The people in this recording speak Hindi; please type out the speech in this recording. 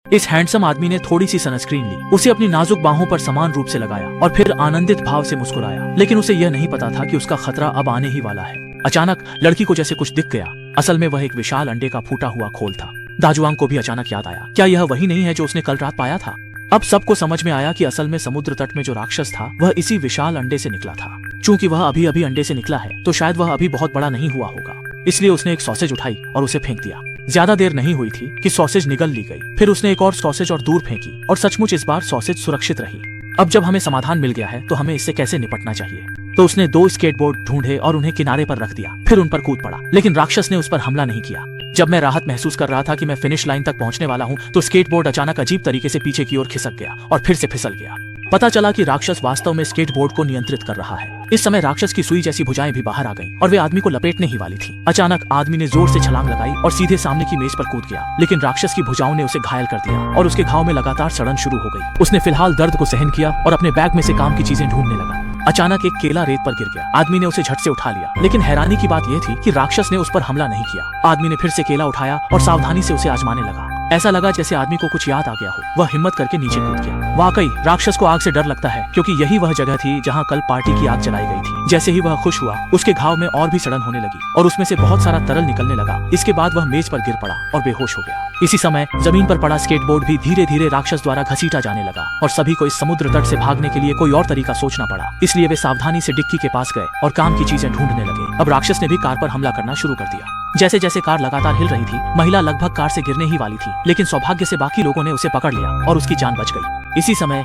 इस हैंडसम आदमी ने थोड़ी सी सनस्क्रीन ली, उसे अपनी नाजुक बाहों पर समान रूप से लगाया और फिर आनंदित भाव से मुस्कुराया। लेकिन उसे यह नहीं पता था कि उसका खतरा अब आने ही वाला है। अचानक लड़की को जैसे कुछ दिख गया। असल में वह एक विशाल अंडे का फूटा हुआ खोल था। दाजुआंग को भी अचानक याद आया, क्या यह वही नहीं है जो उसने कल रात पाया था? अब सबको समझ में आया कि असल में समुद्र तट में जो राक्षस था वह इसी विशाल अंडे से निकला था। चूंकि वह अभी अभी अंडे से निकला है तो शायद वह अभी बहुत बड़ा नहीं हुआ होगा, इसलिए उसने एक सॉसेज उठाई और उसे फेंक दिया। ज्यादा देर नहीं हुई थी कि सॉसेज निगल ली गई। फिर उसने एक और सॉसेज और दूर फेंकी और सचमुच इस बार सॉसेज सुरक्षित रही। अब जब हमें समाधान मिल गया है तो हमें इससे कैसे निपटना चाहिए? तो उसने 2 स्केटबोर्ड ढूंढे और उन्हें किनारे पर रख दिया, फिर उन पर कूद पड़ा। लेकिन राक्षस ने उस पर हमला नहीं किया। जब मैं राहत महसूस कर रहा था कि मैं फिनिश लाइन तक पहुंचने वाला हूं तो स्केटबोर्ड अचानक अजीब तरीके से पीछे की ओर खिसक गया और फिर से फिसल गया। पता चला कि राक्षस वास्तव में स्केटबोर्ड को नियंत्रित कर रहा है। इस समय राक्षस की सुई जैसी भुजाएं भी बाहर आ गईं और वे आदमी को लपेटने ही वाली थी। अचानक आदमी ने जोर से छलांग लगाई और सीधे सामने की मेज पर कूद गया। लेकिन राक्षस की भुजाओं ने उसे घायल कर दिया और उसके घाव में लगातार सड़न शुरू हो गई। उसने फिलहाल दर्द को सहन किया और अपने बैग में से काम की चीजें ढूंढने लगा। अचानक एक केला रेत पर गिर गया। आदमी ने उसे झट से उठा लिया, लेकिन हैरानी की बात यह थी कि राक्षस ने उस पर हमला नहीं किया। आदमी ने फिर से केला उठाया और सावधानी से उसे आजमाने लगा। ऐसा लगा जैसे आदमी को कुछ याद आ गया हो। वह हिम्मत करके नीचे कूद गया। वाकई राक्षस को आग से डर लगता है, क्योंकि यही वह जगह थी जहां कल पार्टी की आग जलाई गई थी। जैसे ही वह खुश हुआ, उसके घाव में और भी सड़न होने लगी और उसमें से बहुत सारा तरल निकलने लगा। इसके बाद वह मेज पर गिर पड़ा और बेहोश हो गया। इसी समय जमीन पर पड़ा स्केटबोर्ड भी धीरे धीरे राक्षस द्वारा घसीटा जाने लगा और सभी को इस समुद्र तट से भागने के लिए कोई और तरीका सोचना पड़ा। इसलिए वे सावधानी से डिक्की के पास गए और काम की चीजें ढूंढने लगे। अब राक्षस ने भी कार पर हमला करना शुरू कर दिया। जैसे जैसे कार लगातार हिल रही थी, महिला लगभग कार से गिरने ही वाली थी, लेकिन सौभाग्य से बाकी लोगों ने उसे पकड़ लिया और उसकी जान बच गई। इसी समय